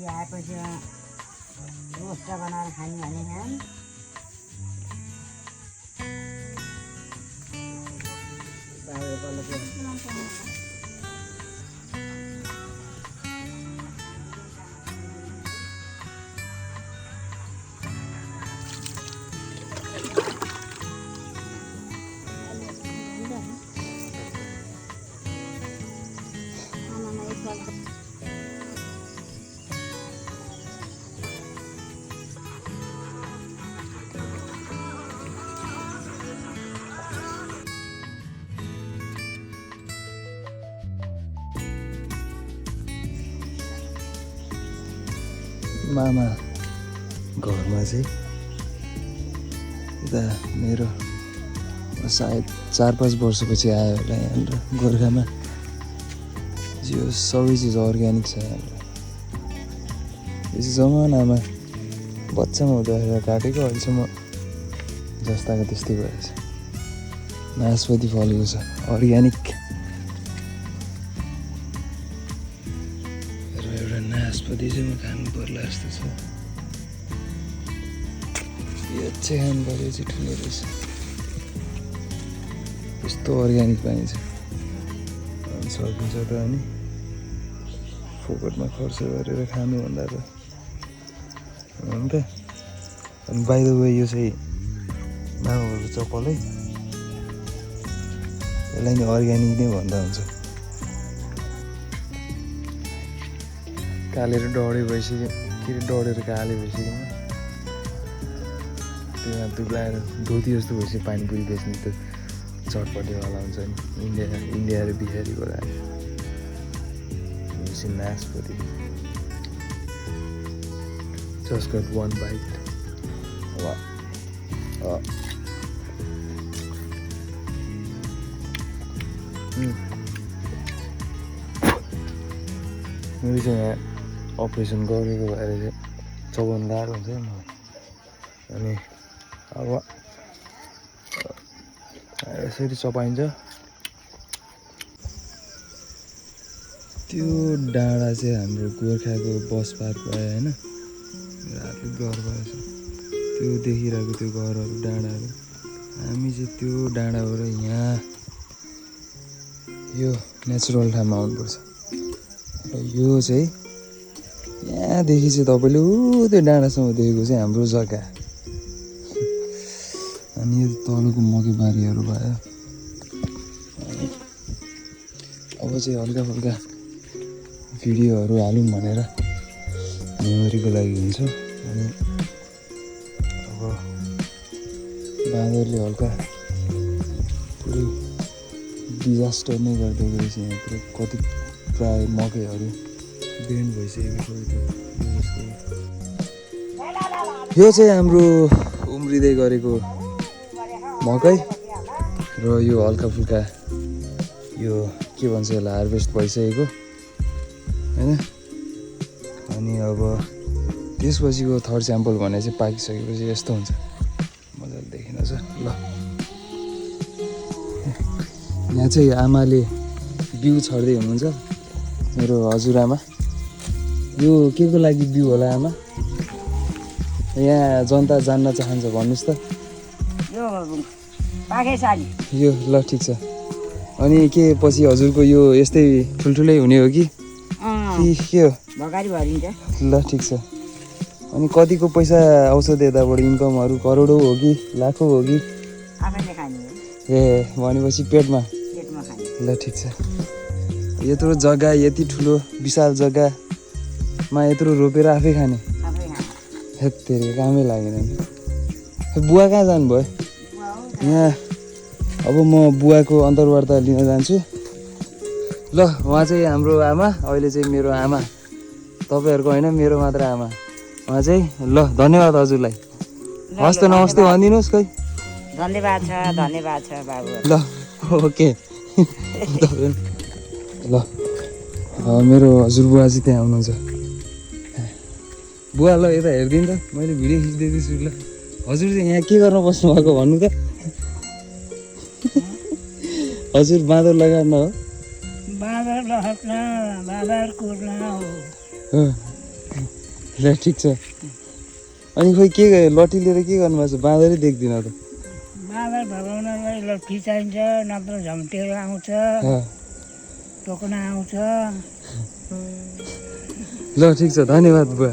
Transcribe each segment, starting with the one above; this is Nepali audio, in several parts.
आएपछि रोस्ट बनाएर खाने भने मामा घरमा चाहिँ यता मेरो सायद 4-5 वर्षपछि आयो होला यहाँनिर गोर्खामा। यो सबै चिज अर्ग्यानिक छ यहाँनिर। यो चाहिँ जमानामा बच्चामा हुँदाखेरि काटेको अहिलेसम्म जस्ताको त्यस्तै भएछ। नासपति फलेको छ अर्ग्यानिक। एउटा नासपति चाहिँ म खानु पर्ला जस्तो छ। यो चाहिँ खानु पर्यो चाहिँ ठुलो रहेछ। यस्तो अर्ग्यानिक पाइन्छ अनि सकिन्छ त अनि फोकटमा खर्च गरेर खानुभन्दा त हो नि त। अनि बाइ द वे यो चाहिँ मामाहरूको चप्पल है। यसलाई नि अर्ग्यानिक नै भन्दा हुन्छ। कालेर डढे भइसक्यो, के अरे डढेर काले भइसक्यो। त्यहाँ दुब्लाएर धोती जस्तो भइसक्यो। पानीपुरी बेच्ने त चटपटेवाला हुन्छ नि, इन्डिया र बिहारीबाट आयो। नासपति just got one bite. मेरो चाहिँ यहाँ अपरेसन गरेको भएर चाहिँ चबाउनु गाह्रो हुन्छ नि मलाई। अनि अब यसरी चपाइन्छ। त्यो डाँडा चाहिँ हाम्रो गोर्खाको बस पार्क भयो होइन। मेरो हातले घर भएछ त्यो देखिरहेको त्यो घरहरू डाँडाहरू। हामी चाहिँ त्यो डाँडाबाट यहाँ यो नेचुरल ठाउँमा आउनुपर्छ। र यो चाहिँ यहाँदेखि चाहिँ तपाईँले त्यो डाँडासम्म देखेको चाहिँ हाम्रो जग्गा। अनि यो तलको मकैबारीहरू भयो। अब चाहिँ हल्का फुल्का भिडियोहरू हालौँ भनेर मेमोरीको लागि हुन्छ। अनि अब बाँदरले हल्का पुरै डिजास्टर नै गरिदिएको रहेछ। यहाँतिर कति प्राय मकैहरू बेन्ड भइसकेको छ। यो चाहिँ हाम्रो उम्रिँदै गरेको मकै र यो हल्का फुल्का यो के भन्छ यसलाई हार्भेस्ट भइसकेको होइन। अनि अब त्यसपछिको थर्ड स्याम्पल भने चाहिँ पाकिसकेपछि यस्तो हुन्छ। मजाले देखिन छ ल। यहाँ चाहिँ आमाले बिउ छर्दै हुनुहुन्छ। मेरो हजुरआमा। यो के को लागि बिउ होला आमा? यहाँ जनता जान्न चाहन्छ भन्नुहोस् त। यो पाकेसाली यो ल ठिक छ। अनि के पछि हजुरको यो यस्तै ठुल्ठुलै हुने हो कि के हो? भकारी भरिन्छ। ल ठिक छ। अनि कतिको पैसा आउँछ यताबाट इन्कमहरू? करोडौँ हो कि लाखौँ हो कि? आफैले खाने हो। ए भनेपछि पेटमा खाने। ल ठिक छ। यत्रो जग्गा, यति ठुलो विशाल जग्गामा यत्रो रोपेर आफै खाने। हेत्तेरी कामै लागेन नि। बुवा कहाँ जानुभयो? यहाँ अब म बुवाको अन्तर्वार्ता लिन जान्छु। ल उहाँ चाहिँ हाम्रो आमा, अहिले चाहिँ मेरो आमा। तपाईँहरूको होइन, मेरो मात्र आमा उहाँ चाहिँ। ल धन्यवाद हजुरलाई। हस् त नमस्ते भनिदिनुहोस् खै। धन्यवाद छ बाबु। ल ओके। ल मेरो हजुरबुवा चाहिँ त्यहाँ आउनुहुन्छ। बुवा ल यता हेरिदिनु त, मैले भिडियो खिच्दैछु। ल हजुर चाहिँ यहाँ के गर्न बस्नु भएको भन्नु त? हजुर बाँदर लगाउन हो? बाँदर लगाउन, बाँदर कुर्न हो। ल ठिक छ। अनि खोइ के लट्ठी लिएर के गर्नुभएको छ? बाँदरै देख्दिनँ त। बाँदर भगाउनलाई लट्ठी चाहिन्छ, नत्र झम्टेर आउँछ, टोक्न आउँछ। ल ठिक छ, धन्यवाद बुवा।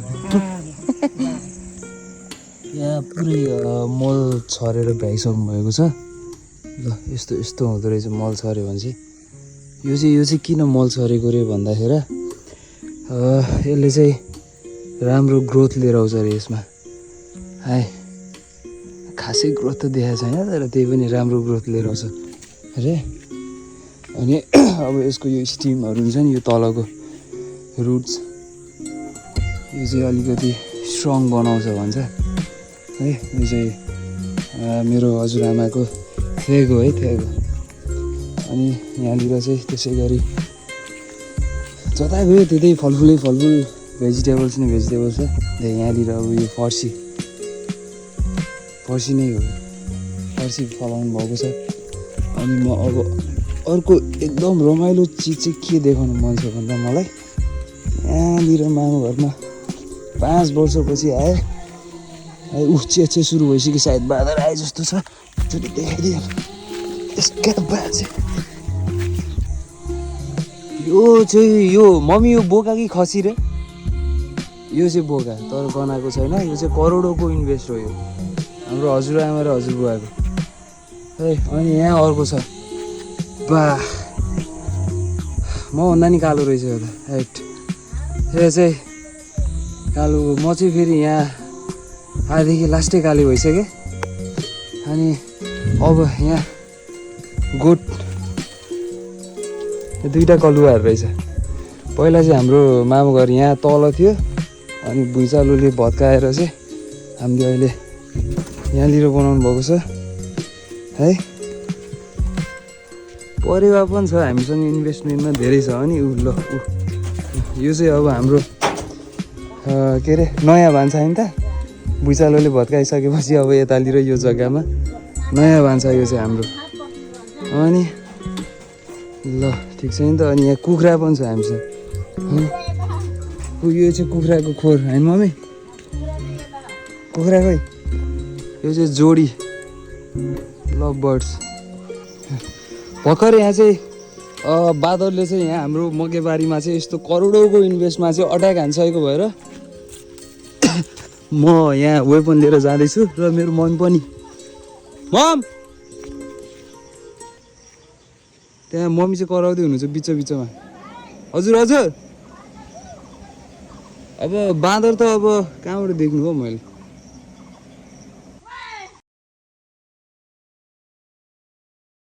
यहाँ पुरै मल छरेर भ्याइसक्नु भएको छ। ल यस्तो यस्तो हुँदो रहेछ मल छऱ्यो भने चाहिँ। यो चाहिँ किन मल छरेको रे भन्दाखेरि यसले चाहिँ राम्रो ग्रोथ लिएर आउँछ अरे यसमा। है खासै ग्रोथ त देखाएको छैन, तर त्यही पनि राम्रो ग्रोथ लिएर आउँछ अरे। अनि अब यसको यो स्टिमहरू हुन्छ नि, यो तलको रुट्स, यो चाहिँ अलिकति स्ट्रङ बनाउँछ भन्छ है। यो चाहिँ मेरो हजुरआमाको थेगो है, थेगो। अनि यहाँनिर चाहिँ त्यसै गरी जता गयो त्यतै फलफुलै फलफुल, भेजिटेबल्स नै भेजिटेबल्स छ। यहाँनिर अब यो फर्सी नै हो, फर्सी फलाउनु भएको छ। अनि म अब अर्को एकदम रमाइलो चिज चाहिँ के देखाउनु मन छ भन्दा मलाई यहाँनिर मामा घरमा 5 वर्षपछि आयो है। चेचे सुरु भइसक्यो, सायद बाँदर आए जस्तो छ। एकचोटि देखाइदियो यसका बाजे। यो मम्मी यो बोका कि खसी रे? यो चाहिँ बोका, तर गनाएको छैन। यो चाहिँ करोडौँको इन्भेस्ट हो यो, हाम्रो हजुरआमा र हजुरबुवाको है। अनि यहाँ अर्को छ, बा मभन्दा नि कालो रहेछ यो त। हाइट यो चाहिँ कालो। म चाहिँ फेरि यहाँ आएदेखि लास्टै काली भइसकेँ। अनि अब यहाँ गोठ दुईवटा कलुवाहरू रहेछ। पहिला चाहिँ हाम्रो मामा घर यहाँ तल थियो, अनि भुइँचालोले भत्काएर चाहिँ हामीले अहिले यहाँनिर बनाउनु भएको छ है। परेवा पनि छ हामीसँग, इन्भेस्टमेन्टमा धेरै छ। अनि ल यो चाहिँ अब हाम्रो के अरे नयाँ भान्सा नि त। भुइँचालोले भत्काइसकेपछि अब यतातिर यो जग्गामा नयाँ भान्सा यो चाहिँ हाम्रो। अनि ल ठिक छ नि त। अनि यहाँ कुखुरा पनि छ हामीसँग। यो चाहिँ कुखुराको खोर होइन मम्मी? कुखुरा खोइ, यो चाहिँ जोडी लभ बर्ड्स। भर्खर यहाँ चाहिँ बाँदरले चाहिँ यहाँ हाम्रो मकैबारीमा चाहिँ यस्तो करोडौँको इन्भेस्टमा चाहिँ अट्याक हानिसकेको भएर म यहाँ वेपन लिएर जाँदैछु र मेरो मम्मी पनि। मम त्यहाँ मम्मी चाहिँ कराउँदै हुनुहुन्छ बिच बिचमा। हजुर हजुर, अब बाँदर त अब कहाँबाट देख्नु हो मैले?